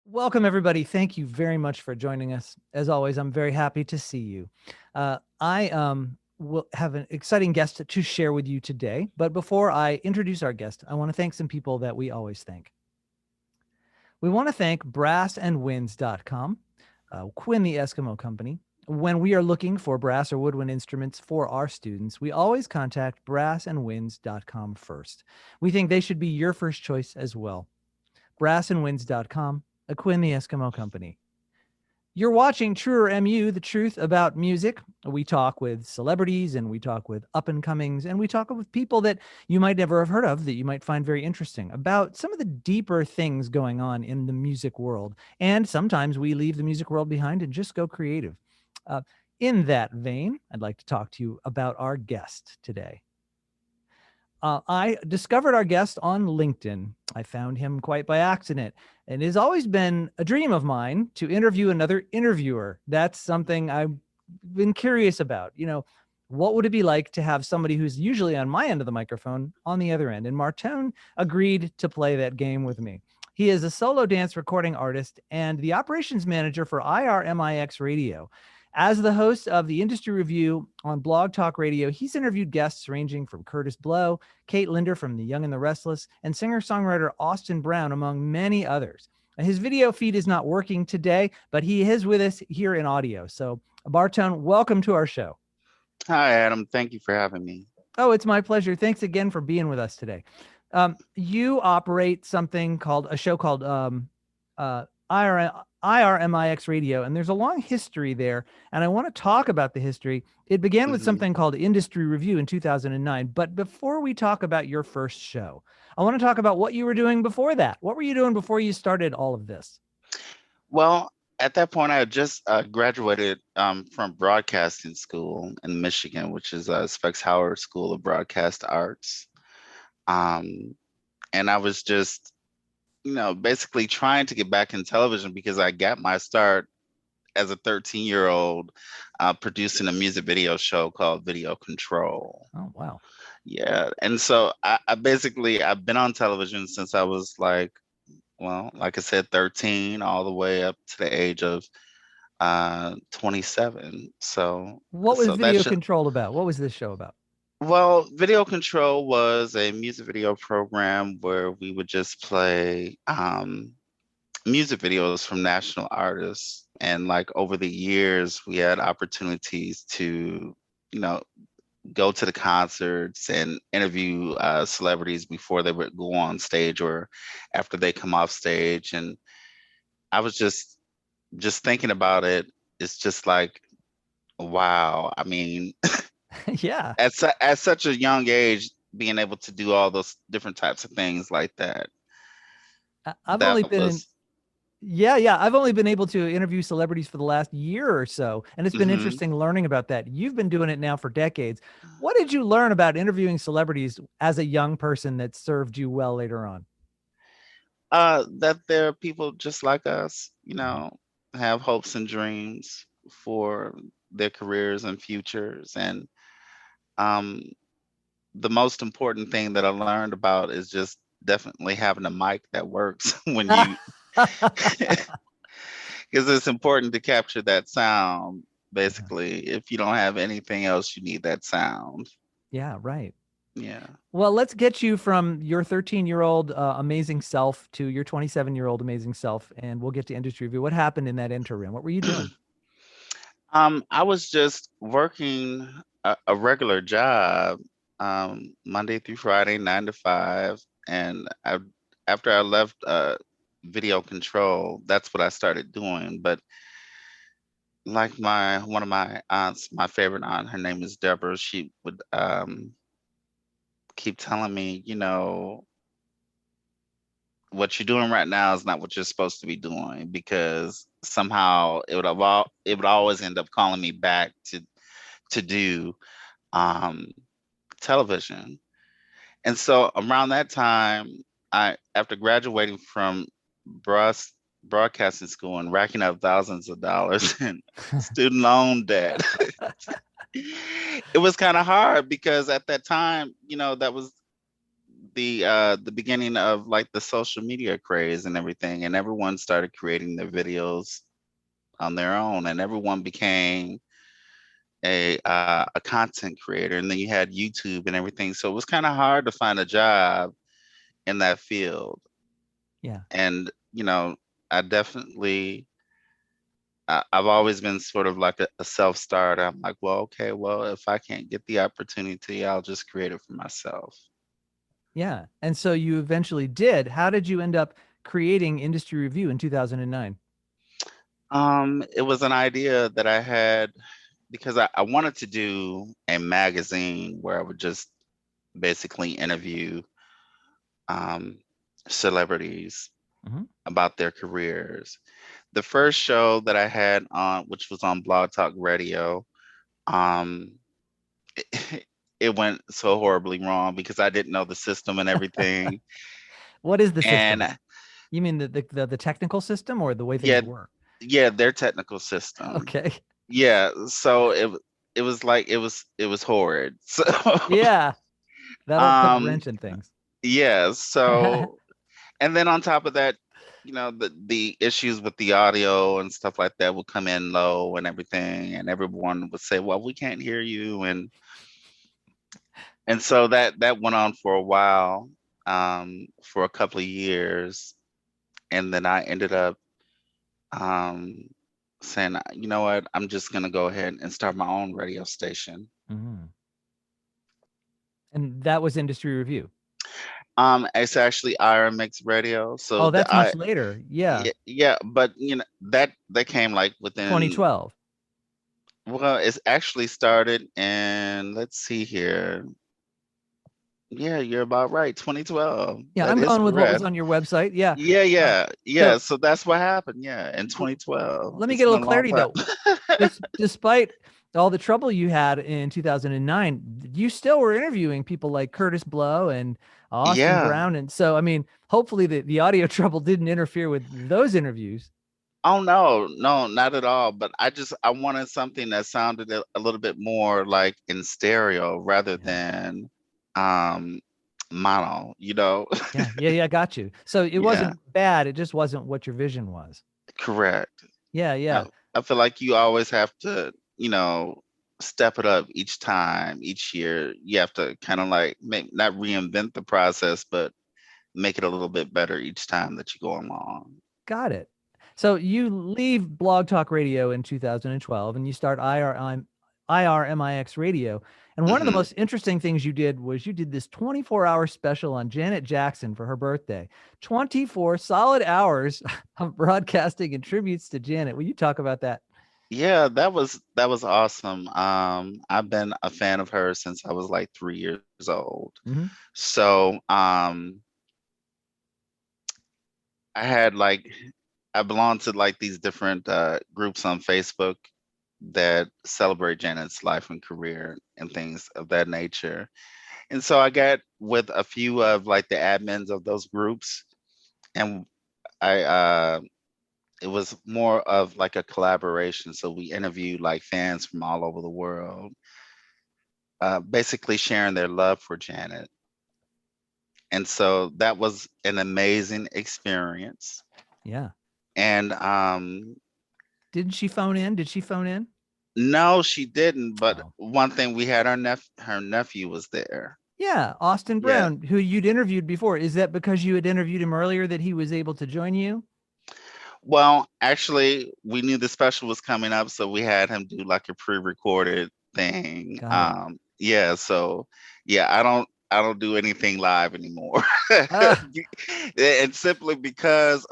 Welcome, everybody. Thank you very much for joining us. As always, I'm very happy to see you. I will have an exciting guest to share with you today. But before I introduce our guest, I want to thank some people that we always thank. We want to thank brassandwinds.com, Quinn the Eskimo Company. When we are looking for brass or woodwind instruments for our students, we always contact brassandwinds.com first. We think they should be your first choice as well. Brassandwinds.com, a Quinn the Eskimo Company. You're watching Truer MU, the truth about music. We talk with celebrities and we talk with up and comings and we talk with people that you might never have heard of that you might find very interesting about some of the deeper things going on in the music world. And sometimes we leave the music world behind and just go creative. In that vein, I'd like to talk to you about our guest today. I discovered our guest on LinkedIn. I found him quite by accident, and it has always been a dream of mine to interview another interviewer. That's something I've been curious about. What would it be like to have somebody who's usually on my end of the microphone on the other end? And Martone agreed to play that game with me. He is a solo dance recording artist and the operations manager for IRMIX Radio. As the host of the Industry Review on Blog Talk Radio, he's interviewed guests ranging from Curtis Blow, Kate Linder from The Young and the Restless, and singer-songwriter Austin Brown, among many others. His video feed is not working today, but he is with us here in audio. So, Martone, welcome to our show. Hi, Adam. Thank you for having me. Oh, it's my pleasure. Thanks again for being with us today. You operate a show called IRMIX Radio, and there's a long history there, and I want to talk about the history. It began with something called Industry Review in 2009, but before we talk about your first show, I want to talk about what you were doing before that. What were you doing before you started all of this? Well, at that point, I had just graduated from broadcasting school in Michigan, which is Specs Howard School of Broadcast Arts. And I was just, basically trying to get back in television because I got my start as a 13-year-old producing a music video show called Video Control. Oh, wow. Yeah. And so I've been on television since I was like I said, 13 all the way up to the age of 27. So what was Video Control about? What was this show about? Well, Video Control was a music video program where we would just play music videos from national artists. And like over the years, we had opportunities to, go to the concerts and interview celebrities before they would go on stage or after they come off stage. And I was just thinking about it. It's just like, wow. I mean, yeah. At such a young age, being able to do all those different types of things like that. I've only been able to interview celebrities for the last year or so, and it's been interesting learning about that. You've been doing it now for decades. What did you learn about interviewing celebrities as a young person that served you well later on? That there are people just like us, have hopes and dreams for their careers and futures. And the most important thing that I learned about is just definitely having a mic that works when you because it's important to capture that sound. Basically, if you don't have anything else, you need that sound. Yeah, right. Yeah. Well, let's get you from your 13-year-old amazing self to your 27-year-old amazing self, and we'll get to Industry Review. What happened in that interim? What were you doing? I was just working a regular job, Monday through Friday, 9 to 5, and after I left Video Control, that's what I started doing. But like one of my aunts, my favorite aunt, her name is Deborah, she would keep telling me, what you're doing right now is not what you're supposed to be doing, because somehow it would always end up calling me back to do television. And so around that time, after graduating from broadcasting school and racking up thousands of dollars in student loan debt, it was kind of hard because at that time, the beginning of like the social media craze and everything, and everyone started creating their videos on their own, and everyone became a content creator, and then you had YouTube and everything. So it was kind of hard to find a job in that field. Yeah. And I definitely I've always been sort of like a self starter. I'm like, well, okay, well, if I can't get the opportunity, I'll just create it for myself. Yeah. And so you eventually did. How did you end up creating Industry Review in 2009? It was an idea that I had because I wanted to do a magazine where I would just basically interview um, celebrities Hmm. about their careers. The first show that I had on, which was on Blog Talk Radio, um, it, it went so horribly wrong because I didn't know the system and everything. What is the system? And You mean the technical system or the way things yeah, work? yeah, their technical system. Okay. Yeah, so it was like it was horrid. So Yeah. That'll put a um wrench in things. yeah, so and then on top of that, the issues with the audio and stuff like that would come in low and everything, and everyone would say, well, we can't hear you, and so that went on for a while, for a couple of years, and then I ended up um saying, you know what, I'm just gonna go ahead and start my own radio station. Mhm. And that was Industry Review. It's actually IRMX Radio. So Oh, that's much later. Yeah. yeah, yeah, but that came like within, 2012. well, it's actually started in, let's see here. Yeah, you're about right. 2012. Yeah, That I'm is going with what was correct. on your website. Yeah. Yeah, Uh, yeah, yeah. so So that's what happened. Yeah, in l- 2012. let me It's get a been little a long clarity time. though. Despite all the trouble you had in 2009, you still were interviewing people like Curtis Blow and Austin Yeah. Brown. And so, I mean, hopefully the audio trouble didn't interfere with those interviews. Oh no, no, not at all. But I wanted something that sounded a little bit more like in stereo rather Yeah. than um mono. Yeah. Yeah. Yeah. Got you. So it Yeah, wasn't bad. It just wasn't what your vision was. correct. Yeah. I, Yeah. I feel like you always have to, step it up each time, each year. You have to kind of like make not reinvent the process, but make it a little bit better each time that you go along. Got it. So you leave Blog Talk Radio in 2012 and you start IRMIX Radio. And one of the Hmm. most interesting things you did was you did this 24-hour special on Janet Jackson for her birthday. 24 solid hours of broadcasting and tributes to Janet. Will you talk about that? Yeah, that was awesome. I've been a fan of hers since I was like 3 years old. Hmm. So I had like I belong to like these different groups on Facebook that celebrate Janet's life and career and things of that nature. And so I got with a few of like the admins of those groups, and I it was more of like a collaboration. So we interviewed like fans from all over the world, basically sharing their love for Janet. And so that was an amazing experience. Yeah. And Didn't she phone in? Did she phone in? no, she didn't. But Oh. one thing, we had her nephew was there. Yeah, Austin Yeah. Brown, who you'd interviewed before. Is that because you had interviewed him earlier that he was able to join you? Well, actually, we knew the special was coming up, so we had him do like a pre-recorded thing. Got it. Yeah, so yeah, I don't do anything live anymore. Ah, And simply because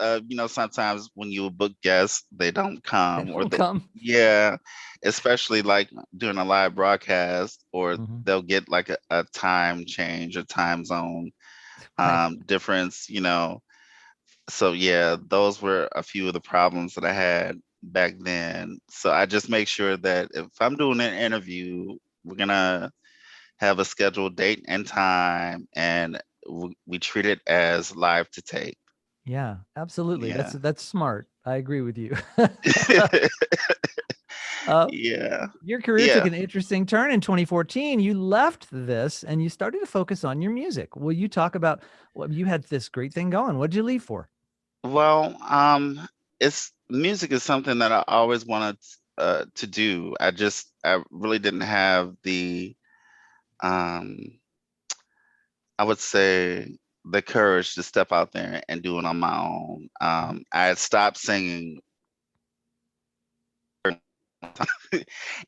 sometimes when you book guests, they don't they come, or don't they, come. yeah, especially like doing a live broadcast, or Mhm. they'll get like a time change or time zone Right. difference. So yeah, those were a few of the problems that I had back then. So I just make sure that if I'm doing an interview, we're gonna have a scheduled date and time, and we treat it as live to tape. Yeah, absolutely. That's Yeah. that's smart. I agree with you. uh, Yeah. your career took Yeah. an interesting turn in 2014. You left this and you started to focus on your music. Will you talk about what you had this great thing going? What did you leave for? Well, it's music is something that I always wanted to do. I really didn't have the um I would say the courage to step out there and do it on my own. Mhm. I had stopped singing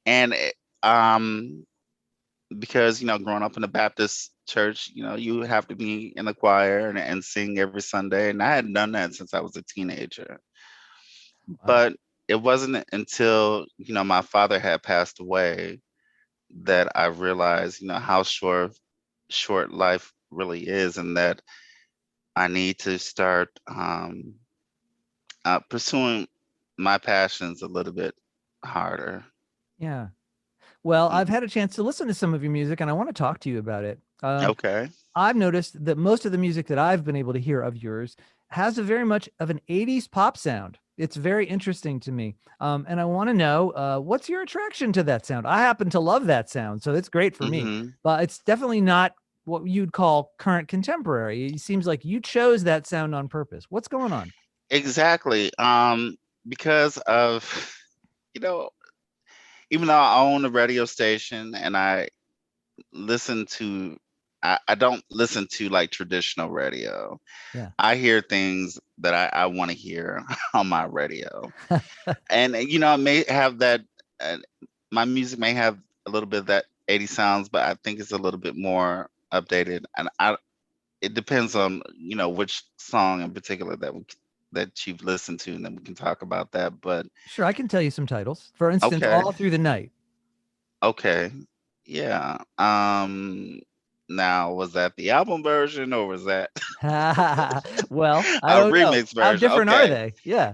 and because growing up in the Baptist church, you have to be in the choir and sing every Sunday, and I hadn't done that since I was a teenager. Wow. But it wasn't until my father had passed away that I realized how short life really is, and that I need to start pursuing my passions a little bit harder. Yeah. Well, I've Mhm. had a chance to listen to some of your music and I want to talk to you about it. Okay. I've noticed that most of the music that I've been able to hear of yours has a very much of an 80s pop sound. It's very interesting to me. And I want to know what's your attraction to that sound? I happen to love that sound, so it's great for me, Hmm. but it's definitely not what you'd call current contemporary. It seems like you chose that sound on purpose. What's going on? Exactly. Because of, you know, even though I own a radio station and listen to, I don't listen to like traditional radio. Yeah. I hear things that I want to hear on my radio. And, it may have that, uh, my music may have a little bit of that 80 sounds, but I think it's a little bit more updated. And it depends on, which song in particular that you've listened to, and then we can talk about that. But Sure, I can tell you some titles. For instance, okay. All Through the Night. Okay. Yeah. Now was that the album version or was that Well, I a don't know. remix How version? different are Okay. they? Yeah.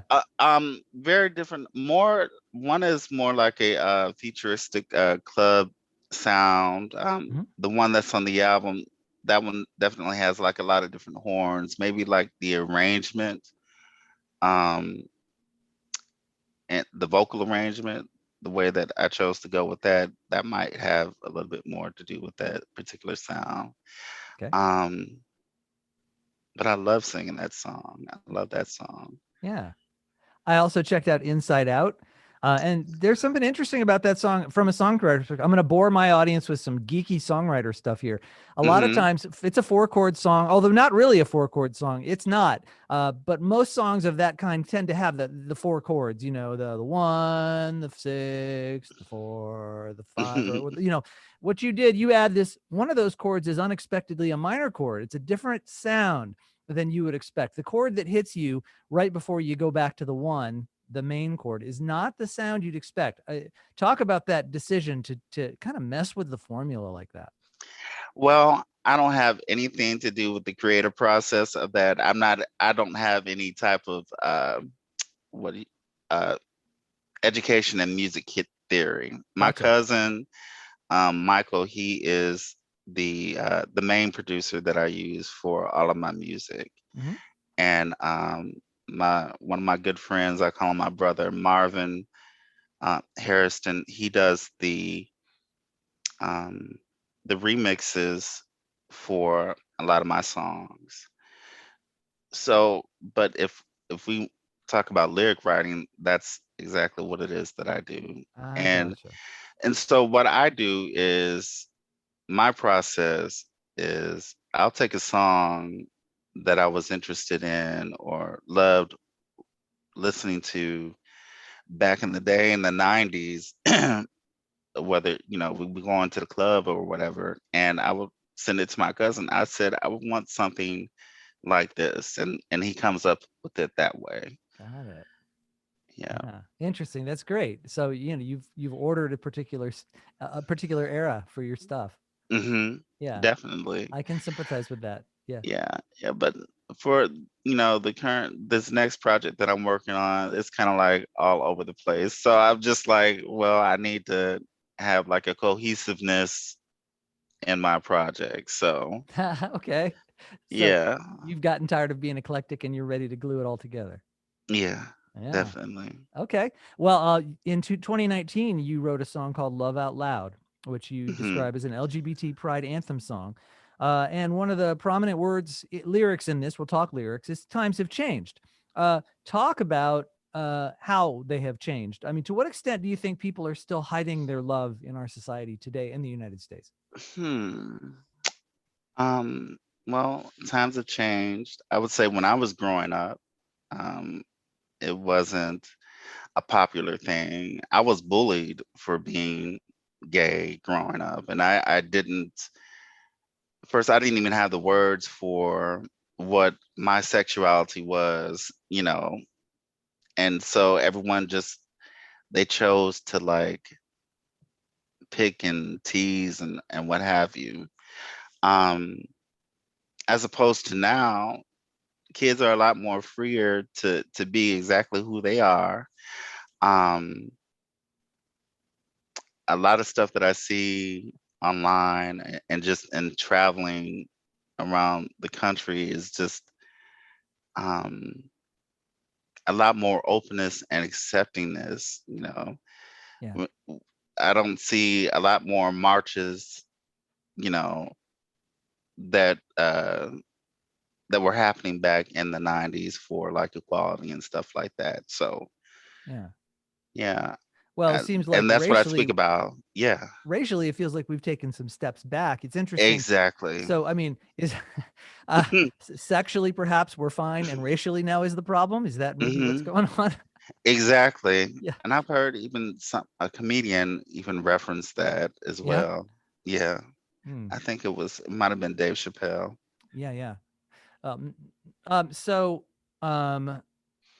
Very different. More one is more like a futuristic club sound. Mhm. The one that's on the album, that one definitely has like a lot of different horns. Maybe like the arrangement, um, and the vocal arrangement, the way that I chose to go with that, that might have a little bit more to do with that particular sound. Okay. Um, but I love singing that song. I love that song. Yeah. I also checked out Inside Out. And there's something interesting about that song from a songwriter perspective. I'm going to bore my audience with some geeky songwriter stuff here. A lot of Hmm. times it's a four chord song, although not really a four chord song. It's not. But most songs of that kind tend to have the four chords, the one, the six, the four, the five, or, what you did, you add this, one of those chords is unexpectedly a minor chord. It's a different sound than you would expect. The chord that hits you right before you go back to the one, the main chord, is not the sound you'd expect. Talk about that decision to kind of mess with the formula like that. Well, I don't have anything to do with the creative process of that. I don't have any type of what do you- uh education in music hit theory. My Gotcha. cousin, Michael, he is the main producer that I use for all of my music. Hmm. And my one of my good friends, I call him my brother, Marvin Harrison. He does um, the remixes for a lot of my songs. So, but if we talk about lyric writing, that's exactly what it is that I do. I And gotcha. and so what I do is my process is I'll take a song that I was interested in or loved listening to back in the day in the 90s, whether, we go into the club or whatever, and I would send it to my cousin. I said, I would want something like this. And he comes up with it that way. Got it. Yeah. Yeah, interesting. That's great. So you've ordered a particular era for your stuff. Hmm. Yeah, Definitely. I can sympathize with that. Yeah. Yeah. Yeah. But for, this next project that I'm working on, it's kind of like all over the place. So I'm just like, well, I need to have like a cohesiveness in my project. So Okay. So yeah. you've gotten tired of being eclectic and you're ready to glue it all together. Yeah. Yeah. definitely. Okay. Well, into 2019, you wrote a song called Love Out Loud, which you Hmm. describe as an LGBT pride anthem song. And one of the prominent lyrics in this, we'll talk lyrics, is times have changed. Talk about how they have changed. I mean, to what extent do you think people are still hiding their love in our society today in the United States? Hmm. Um, well, times have changed. I would say when I was growing up, um, it wasn't a popular thing. I was bullied for being gay growing up, and I didn't first I didn't even have the words for what my sexuality was, and so everyone just they chose to like pick and tease and what have you. Um, as opposed to now, kids are a lot more freer to be exactly who they are. Um, a lot of stuff that I see online and just in traveling around the country is just um, a lot more openness and acceptingness. Yeah. W- I don't see a lot more marches, you know, that that were happening back in the 90s for like equality and stuff like that. So, Yeah. yeah, Well, it seems like and that's what I speak about. Yeah, racially, it feels like we've taken some steps back. It's interesting. exactly. So, I mean, is sexually perhaps we're fine, and racially now is the problem? Is that maybe what's Hmm. going on? Exactly. Yeah. And I've heard even a comedian even reference that as Yeah. well. Yeah, Hmm. it might have been Dave Chappelle. Yeah. Yeah. Um, so, um,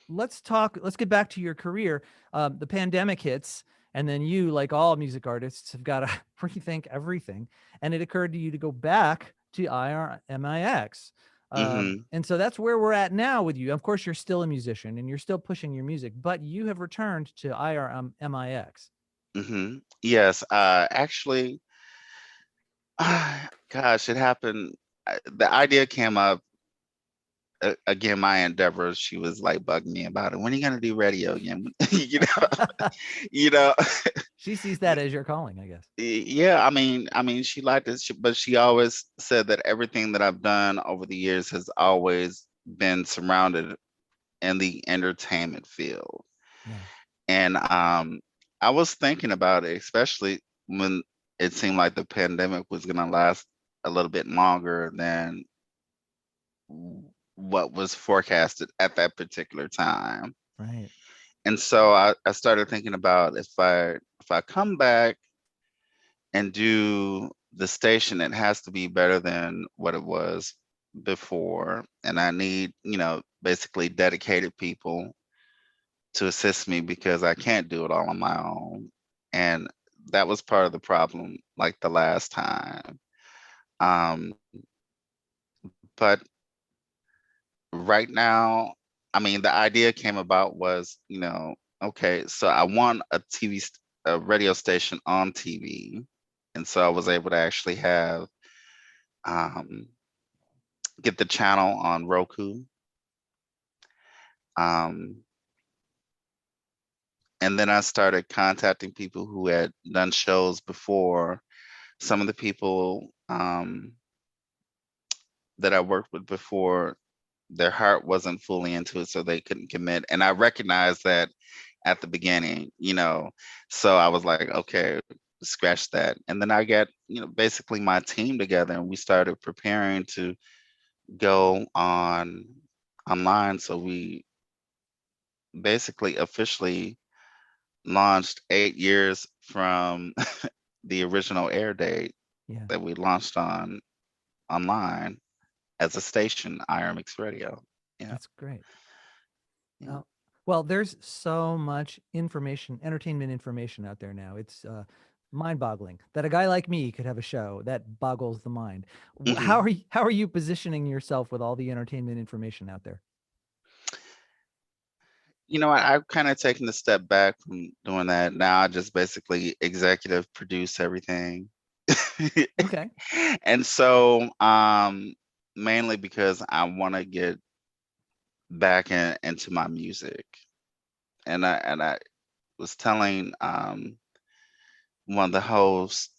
let's get back to your career. The pandemic hits, and then you, like all music artists, have got to rethink everything. And it occurred to you to go back to IRMIX. Hmm. And so that's where we're at now with you. Of course, you're still a musician and you're still pushing your music, but you have returned to IRMIX. Hmm. Yes, actually, gosh, it happened. The idea came up again. My endeavor, she was like bugging me about it. When are you gonna do radio again? You know. She sees that as your calling, I guess. Yeah, I mean, she liked it, but she always said that everything that I've done over the years has always been surrounded in the entertainment field. Yeah. And I was thinking about it, especially when it seemed like the pandemic was going to last a little bit longer than what was forecasted at that particular time. Right. And so I started thinking about if I come back and do the station, it has to be better than what it was before. And I need, basically dedicated people to assist me because I can't do it all on my own. And that was part of the problem, like the last time. Um, but right now, I mean, the idea came about was, okay, so I want a radio station on TV. And so I was able to actually um, get the channel on Roku. Um, and then I started contacting people who had done shows before. Some of the people that I worked with before, their heart wasn't fully into it, so they couldn't commit. And I recognized that at the beginning. So I was like, okay, scratch that. And then I got, basically my team together and we started preparing to go online. So we basically officially launched 8 years from the original air date Yeah. that we launched on online as a station, IRMX Radio. Yeah, That's great. yeah. Oh, well, there's so much information, entertainment information out there now. It's mind-boggling that a guy like me could have a show that boggles the mind. Hmm. How are you positioning yourself with all the entertainment information out there? I've kind of taken a step back from doing that. Now I just basically executive produce everything. Okay. And so, mainly because I want to get back into my music. And I was telling one of the hosts,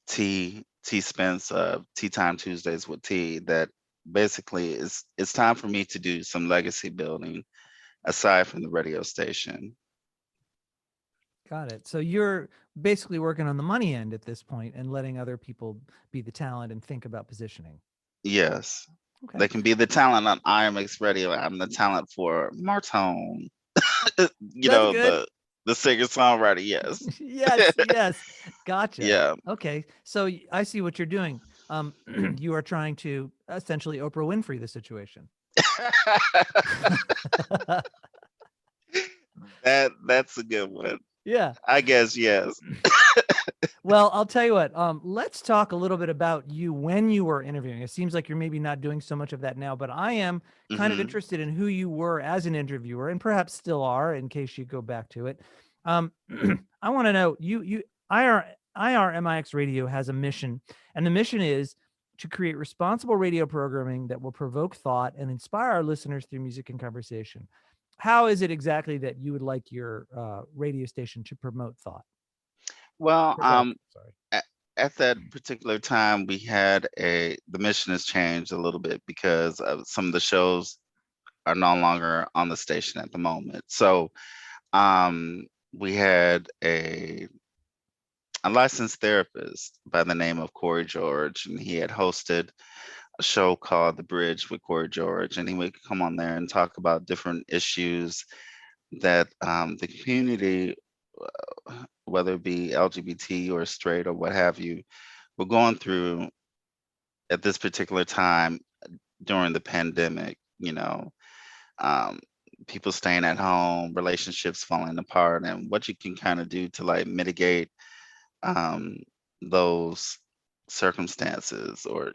T Spence, Tea Time Tuesdays with T, that basically it's time for me to do some legacy building aside from the radio station. Got it. So you're basically working on the money end at this point and letting other people be the talent and think about positioning. Yes. Okay. They can be the talent on IMX Radio. I'm the talent for Martone. You That's know, good. the singer songwriter, yes. Yes, yes. Gotcha. Yeah. Okay. So I see what you're doing. You are trying to essentially Oprah Winfrey the situation. That's a good one. Yeah. I guess yes. Well, I'll tell you what. Let's talk a little bit about you when you were interviewing. It seems like you're maybe not doing so much of that now, but I am kind of Hmm. interested in who you were as an interviewer, and perhaps still are, in case you go back to it. Um, I want to know IRMIX Radio has a mission, and the mission is to create responsible radio programming that will provoke thought and inspire our listeners through music and conversation. How is it exactly that you would like your radio station to promote thought? Well, Provoke, sorry. at, at that particular time, we had the mission has changed a little bit because of some of the shows are no longer on the station at the moment. So, we had a licensed therapist by the name of Corey George, and he had hosted a show called The Bridge with Corey George, and he would come on there and talk about different issues that the community, whether it be LGBT or straight or what have you, were going through at this particular time during the pandemic. Um, People staying at home, relationships falling apart, and what you can kind of do to like mitigate um, those circumstances, or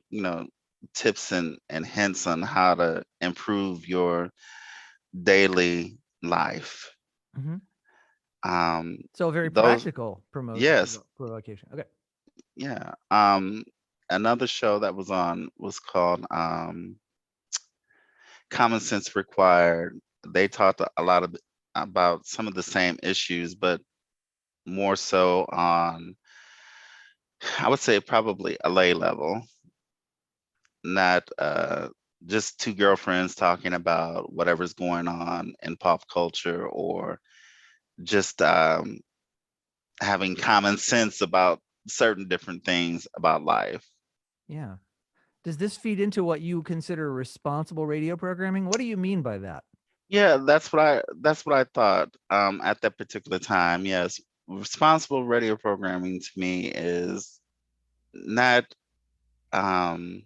tips and hints on how to improve your daily life. Mhm. Um, So a very those practical Yes, provocation. Okay. yeah. Another show that was on was called Common Sense Required. They talked a lot about some of the same issues, but more so on, I would say, probably a lay level, not just two girlfriends talking about whatever's going on in pop culture, or just having common sense about certain different things about life. Yeah. Does this feed into what you consider responsible radio programming? What do you mean by that? Yeah, that's what I thought at that particular time. Yes, responsible radio programming to me is not um,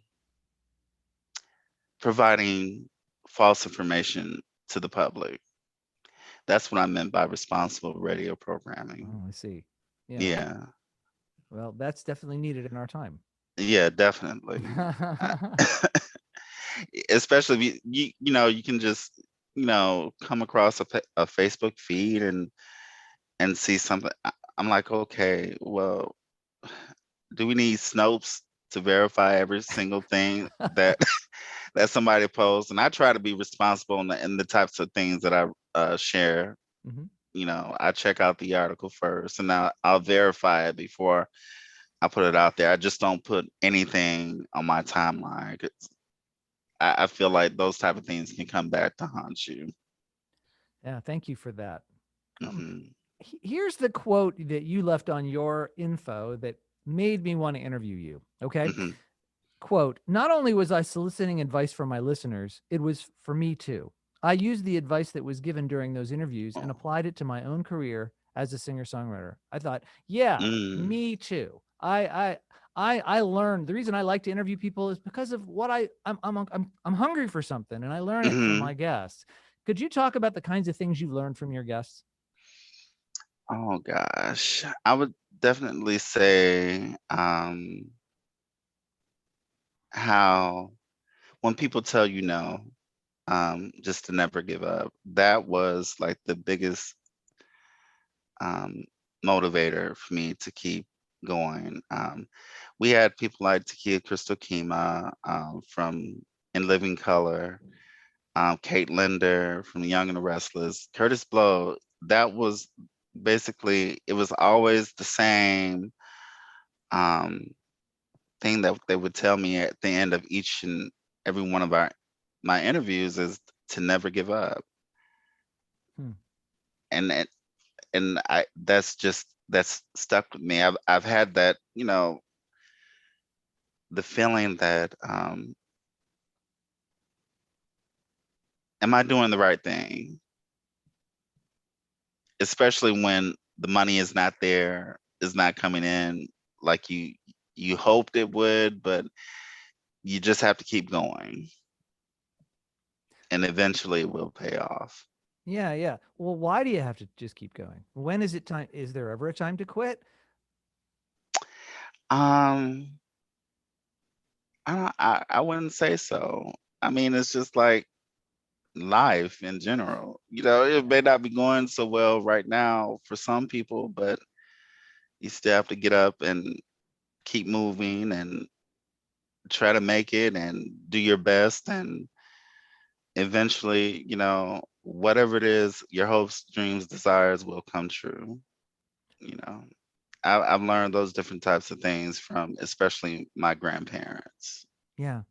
providing false information to the public. That's what I meant by responsible radio programming. Oh, I see. Yeah. Yeah, Well, that's definitely needed in our time. yeah, definitely. Uh, Especially if you can just come across a Facebook feed and see something. I'm like, okay, well, do we need Snopes to verify every single thing that that somebody posts? And I try to be responsible in the types of things that I share. Mhm. I check out the article first, and I'll verify it before I put it out there. I just don't put anything on my timeline. 'Cause I feel like those type of things can come back to haunt you. Yeah, thank you for that. Um, Hmm. Here's the quote that you left on your info that made me want to interview you. Okay. Hmm. Quote, not only was I soliciting advice from my listeners, it was for me too. I used the advice that was given during those interviews and applied it to my own career as a singer-songwriter. I thought, yeah, Mm. me too. I learned the reason I like to interview people is because of what I'm hungry for something and I learn it from Hmm. my guests. Could you talk about the kinds of things you've learned from your guests? Oh gosh, I would definitely say how when people tell you no, just to never give up. That was like the biggest um, motivator for me to keep going. We had people like Takia Crystal Kima from In Living Color. Kate Linder from The Young and the Restless, Curtis Blow. That was basically, it was always the same um, thing that they would tell me at the end of each and every one of my interviews is to never give up. Hmm. And that's stuck with me. I've had that, the feeling that am I doing the right thing? Especially when the money is not there, is not coming in like you hoped it would, but you just have to keep going and eventually it will pay off. Yeah, yeah. Well, why do you have to just keep going? When is it time? Is there ever a time to quit? Um, I wouldn't say so. I mean, it's just like life in general. It may not be going so well right now for some people, but you still have to get up and keep moving and try to make it and do your best. And eventually, whatever it is, your hopes, dreams, desires will come true. You know, I've learned those different types of things from especially my grandparents. Yeah.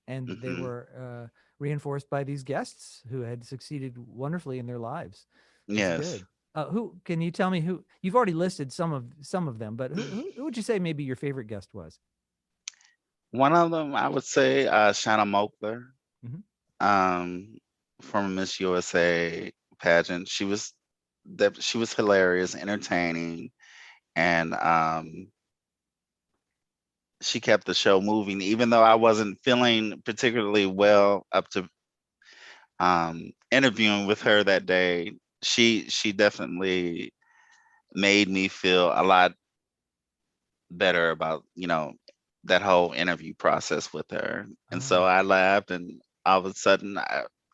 And they Hmm. were reinforced by these guests who had succeeded wonderfully in their lives. That's Yes. good. Who can you tell me who you've already listed some of them, but who would you say maybe your favorite guest was? One of them, I would say, Shanna Moakler, Hmm. um, from Miss USA pageant. She was hilarious, entertaining, and she kept the show moving. Even though I wasn't feeling particularly well up to interviewing with her that day, she definitely made me feel a lot better about that whole interview process with her. And so Oh, I laughed, and all of a sudden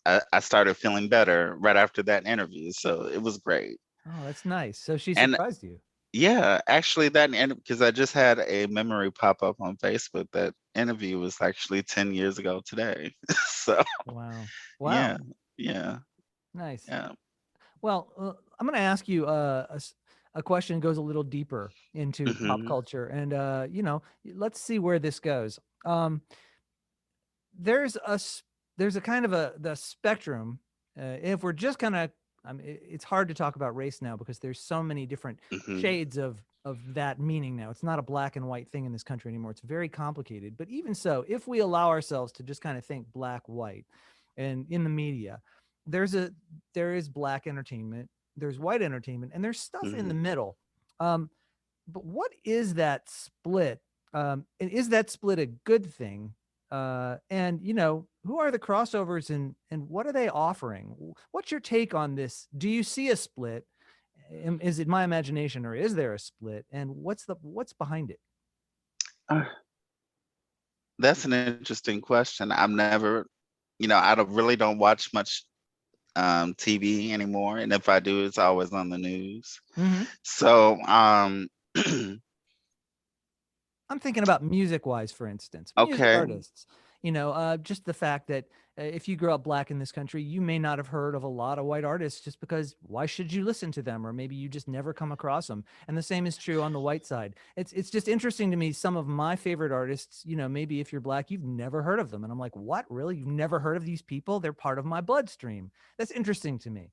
I started feeling better right after that interview. So it was great. oh, that's nice. So she And surprised you. yeah, actually because I just had a memory pop up on Facebook. That interview was actually 10 years ago today. So Wow. yeah, Wow. yeah, Nice. yeah. Well, I'm going to ask you a question that goes a little deeper into pop Hmm. culture, and let's see where this goes. Um, there's there's a kind of the spectrum. If we're just kind of, it's hard to talk about race now because there's so many different Hmm. shades of that meaning now. It's not a black and white thing in this country anymore. It's very complicated. But even so, if we allow ourselves to just kind of think black, white, and in the media, there's a there is black entertainment, there's white entertainment, and there's stuff in the Hmm. middle. Um, but what is that split? And is that split a good thing? And who are the crossovers and what are they offering? What's your take on this? Do you see a split? Is it my imagination or is there a split? And what's behind it? That's an interesting question. I really don't watch much TV anymore, and if I do, it's always on the news. Hmm. So, I'm thinking about music wise, for instance, music okay, artists. Just the fact that if you grow up black in this country, you may not have heard of a lot of white artists just because why should you listen to them? Or maybe you just never come across them. And the same is true on the white side. It's just interesting to me. Some of my favorite artists, maybe if you're black, you've never heard of them. And I'm like, what? Really? You've never heard of these people? They're part of my bloodstream. That's interesting to me.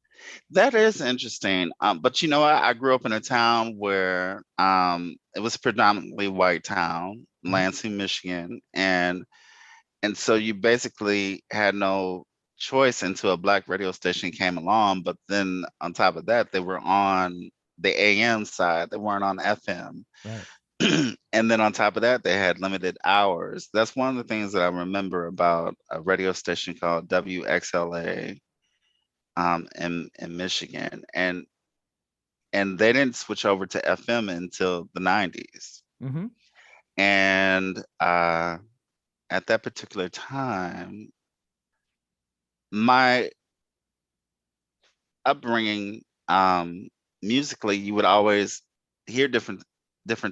that is interesting. But I grew up in a town where it was predominantly white town, Hmm. Lansing, Michigan, and so you basically had no choice until a black radio station came along. But then on top of that, they were on the AM side; they weren't on FM. Right. And then on top of that, they had limited hours. That's one of the things that I remember about a radio station called WXLA in Michigan, and they didn't switch over to FM until the 90s. Hmm. And at that particular time, my upbringing, musically, you would always hear different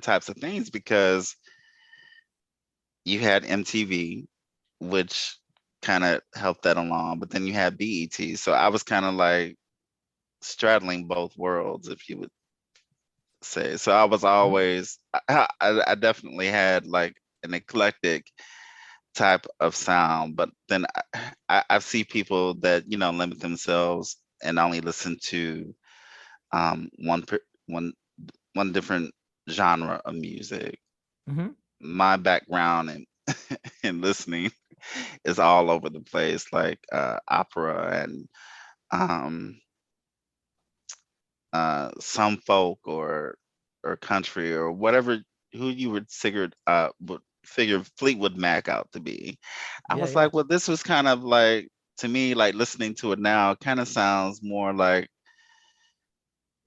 types of things because you had MTV, which kind of helped that along. But then you had BET, so I was kind of like straddling both worlds, if you would say. So I was Oh, always, I definitely had like an eclectic type of sound, but then I see people that limit themselves and only listen to one one different genre of music. hmm, My background in in listening is all over the place, like opera and um, some folk or country or whatever who you would figure Fleetwood Mac out to be. I yeah, was yeah, like, well, this was kind of like to me, like listening to it now, kind of sounds more like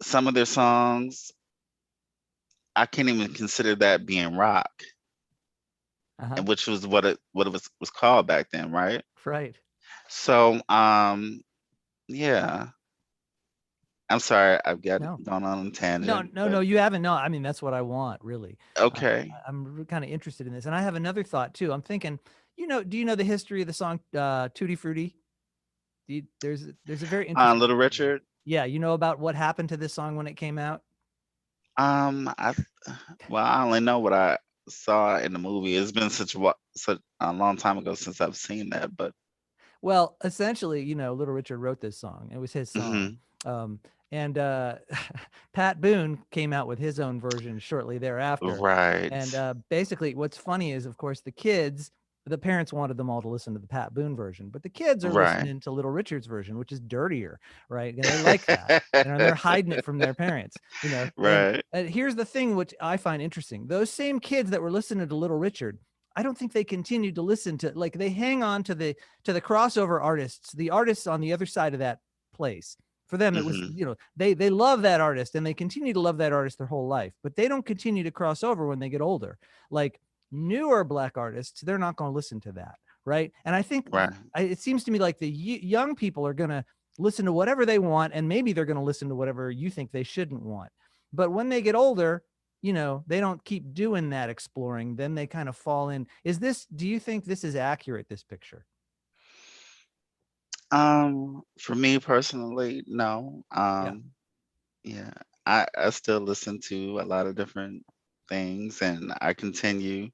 some of their songs. I can't even consider that being rock, uh-huh, and which was what it was called back then, right? right. So, yeah. I'm sorry, I've got No. gone on a No, tangent, no, but no, you haven't. No, I mean, that's what I want, really. okay. I'm kind of interested in this. And I have another thought too. I'm thinking, do you know the history of the song Tutti Frutti? There's a very interesting Little story. Richard. Yeah, you know about what happened to this song when it came out? I well, I only know what I saw in the movie. It's been such a long time ago since I've seen that, but Well, essentially, Little Richard wrote this song. It was his song. hmm Um, and Pat Boone came out with his own version shortly thereafter. right, And basically, what's funny is, of course, the parents wanted them all to listen to the Pat Boone version, but the kids are right, listening to Little Richard's version, which is dirtier, right? And they like that. And they're hiding it from their parents. right. And here's the thing, which I find interesting: those same kids that were listening to Little Richard, I don't think they continued to listen to, like, they hang on to the crossover artists, the artists on the other side of that place. For them, it was, hmm they love that artist and they continue to love that artist their whole life, but they don't continue to cross over when they get older. Like newer Black artists, they're not going to listen to that, right? And I think Right. it seems to me like the young people are going to listen to whatever they want, and maybe they're going to listen to whatever you think they shouldn't want. But when they get older, they don't keep doing that exploring, then they kind of fall in. Do you think this is accurate, this picture? For me personally, no. Yeah. Yeah, I still listen to a lot of different things, and I continue.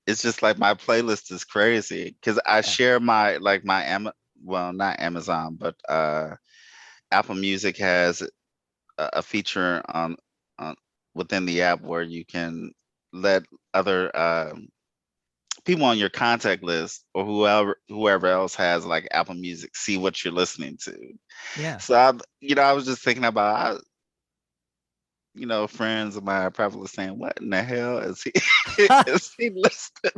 It's just like my playlist is crazy because I Yeah. share my like my well, not Amazon, but Apple Music has a feature on within the app where you can let other people on your contact list or whoever else has like Apple Music see what you're listening to. Yeah. So I was just thinking about friends of mine are probably saying, "What in the hell is he is he listening?"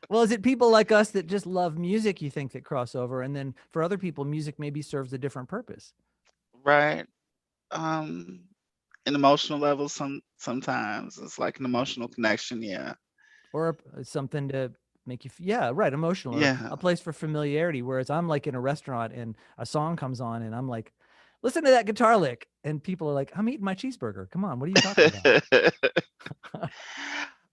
Well, is it people like us that just love music, you think, that cross over? And then for other people, music maybe serves a different purpose, Right? Um, an emotional level. Sometimes it's like an emotional connection. Yeah, or something to make you, yeah, right, emotional, or yeah. a place for familiarity. Whereas I'm like in a restaurant and a song comes on and I'm like, listen to that guitar lick. And people are like, I'm eating my cheeseburger. Come on, what are you talking about?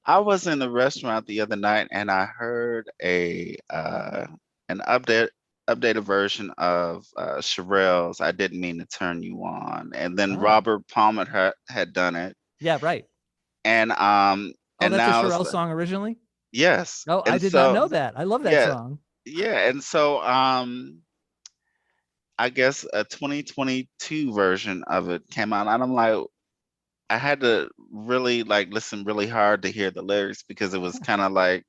I was in a restaurant the other night and I heard a an updated version of Sherelle's "I Didn't Mean to Turn You On," and then Oh, Robert Palmer had done it, yeah, right. and Oh, that's a now it's Sherelle song originally? yes, Oh, I and did not so know that. I love that yeah, song. yeah, and so I guess a 2022 version of it came out, and I'm like, I had to really like listen really hard to hear the lyrics because it was kind of like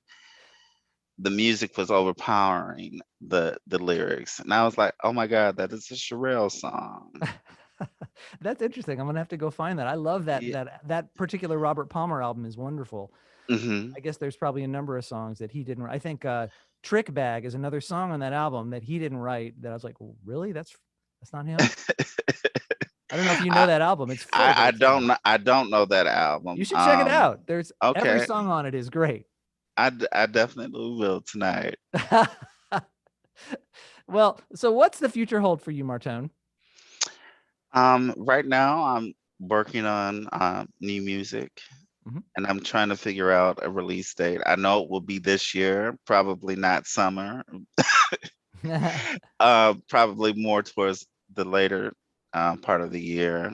the music was overpowering the lyrics, and I was like, oh my god, that is a Sherelle song. That's interesting. I'm gonna have to go find that. I love that Yeah. that particular Robert Palmer album is wonderful. Hmm. I guess there's probably a number of songs that he didn't write. I think Trick Bag is another song on that album that he didn't write, that I was like, "Well, really? That's not him?" I don't know if you know I, that album. It's full of great songs. I don't know that You album. should check it out. There's every Okay, song on it is great. I definitely will tonight. Well, so what's the future hold for you, Martone? Right now I'm working on new music. Hmm. and I'm trying to figure out a release date. I know it will be this year, probably not summer, probably more towards the later part of the year.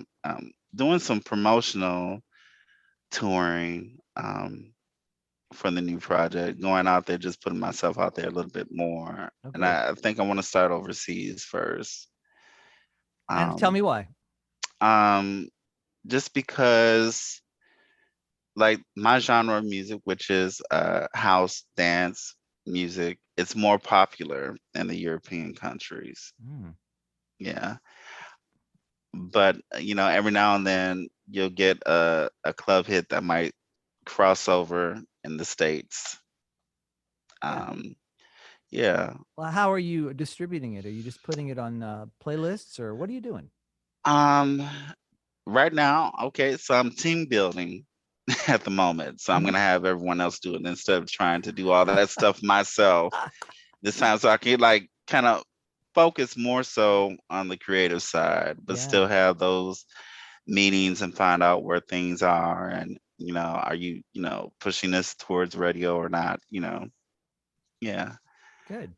Doing some promotional touring for the new project, going out there, just putting myself out there a little bit more. Oh, And good. I think I want to start overseas first. And tell Um, me why. um, just because like my genre of music, which is house dance music, it's more popular in the European countries. Mm. Yeah. But every now and then you'll get a club hit that might cross over in the States. Yeah. Um, yeah. Well, how are you distributing it? Are you just putting it on playlists, or what are you doing? Um, right now, okay, so I'm team building at the moment. So I'm Hmm. gonna have everyone else do it instead of trying to do all that stuff myself this time, so I can like kind of focus more so on the creative side, but Yeah, still have those meetings and find out where things are, and are you pushing this towards radio or not? Yeah. good.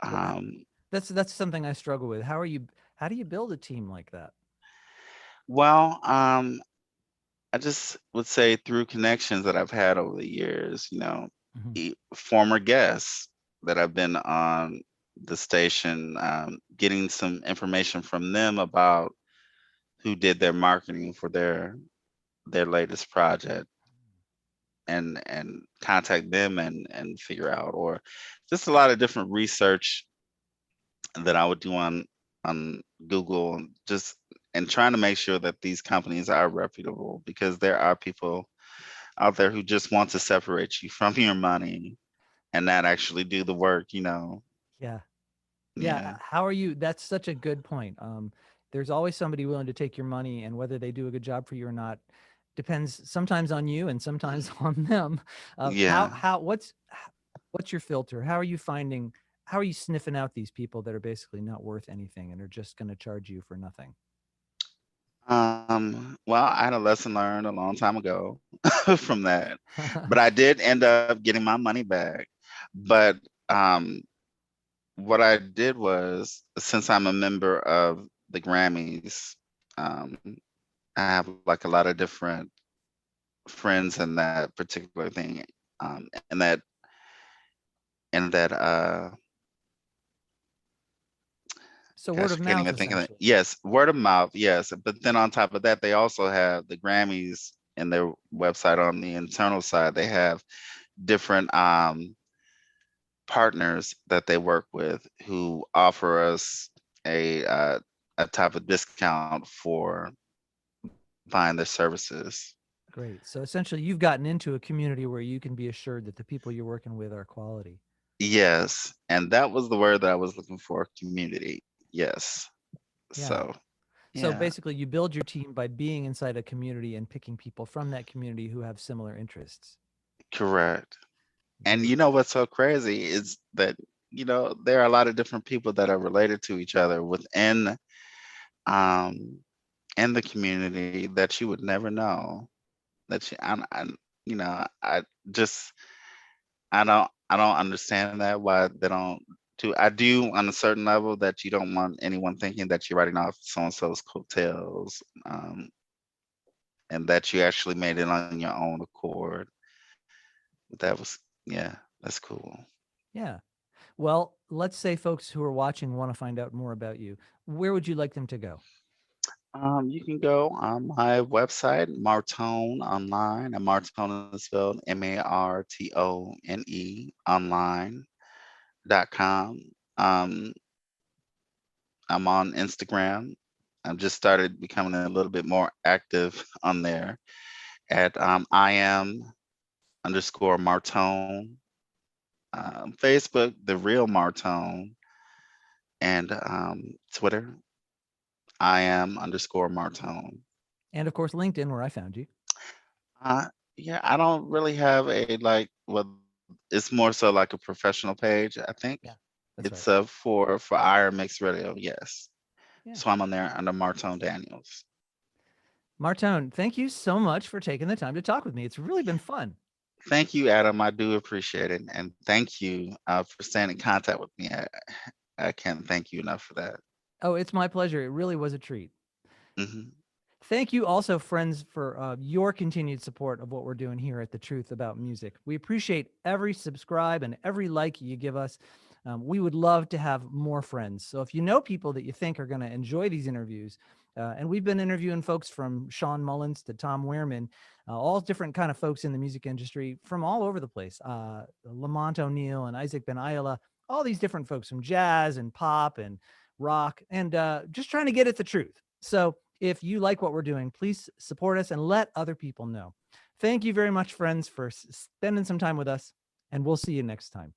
Well, Um, that's something I struggle with. How do you build a team like that? well, I just would say through connections that I've had over the years, Hmm. former guests that have been on the station, getting some information from them about who did their marketing for their latest project, and contact them and figure out, or just a lot of different research that I would do on Google, and just and trying to make sure that these companies are reputable, because there are people out there who just want to separate you from your money and not actually do the work. Yeah. Yeah, Yeah. how are you? That's such a good point. There's always somebody willing to take your money, and whether they do a good job for you or not depends sometimes on you and sometimes on them. Yeah. What's your filter? How are you finding? How are you sniffing out these people that are basically not worth anything and are just going to charge you for nothing? Well, I had a lesson learned a long time ago from that, but I did end up getting my money back. But um, what I did was, since I'm a member of the Grammys, um, I have like a lot of different friends in that particular thing, and that So word gosh, of I can't mouth, even think of it. essentially. Yes, word of mouth, yes. But then on top of that, they also have the Grammys in their website. On the internal side, they have different partners that they work with who offer us a type of discount for buying their services. Great. So essentially, you've gotten into a community where you can be assured that the people you're working with are quality. Yes, and that was the word that I was looking for, community. Yes. Yeah. So, So yeah, basically, you build your team by being inside a community and picking people from that community who have similar interests. correct. And Great. what's so crazy is that, there are a lot of different people that are related to each other within um in the community that you would never know. That I just I don't understand that, why they don't do. I do on a certain level, that you don't want anyone thinking that you're writing off so and so's coattails, and that you actually made it on your own accord. That was, yeah, that's cool. Yeah. Well, let's say folks who are watching want to find out more about you. Where would you like them to go? You can go on my website, Martone Online, and Martone is spelled Martone online.com. Um, I'm on Instagram. I've just started becoming a little bit more active on there at I am underscore Martone. Facebook, the real Martone, and Twitter, I am underscore Martone. And of course, LinkedIn, where I found you. Uh, yeah, I don't really have a like. Well, it's more so like a professional page. I think Yeah, that's it's right. for Iron Mix Radio. Yes, Yeah. so I'm on there under Martone Daniels. Martone, thank you so much for taking the time to talk with me. It's really been fun. Thank you, Adam. I do appreciate it. And thank you for staying in contact with me. I can't thank you enough for that. Oh, it's my pleasure. It really was a treat. Hmm. Thank you also, friends, for your continued support of what we're doing here at The Truth About Music. We appreciate every subscribe and every like you give us. We would love to have more friends. So if you know people that you think are going to enjoy these interviews, and we've been interviewing folks from Sean Mullins to Tom Wehrman, all different kind of folks in the music industry from all over the place. Lamont O'Neill and Isaac Ben Ayala, all these different folks from jazz and pop and rock, and just trying to get at the truth. So if you like what we're doing, please support us and let other people know. Thank you very much, friends, for spending some time with us, and we'll see you next time.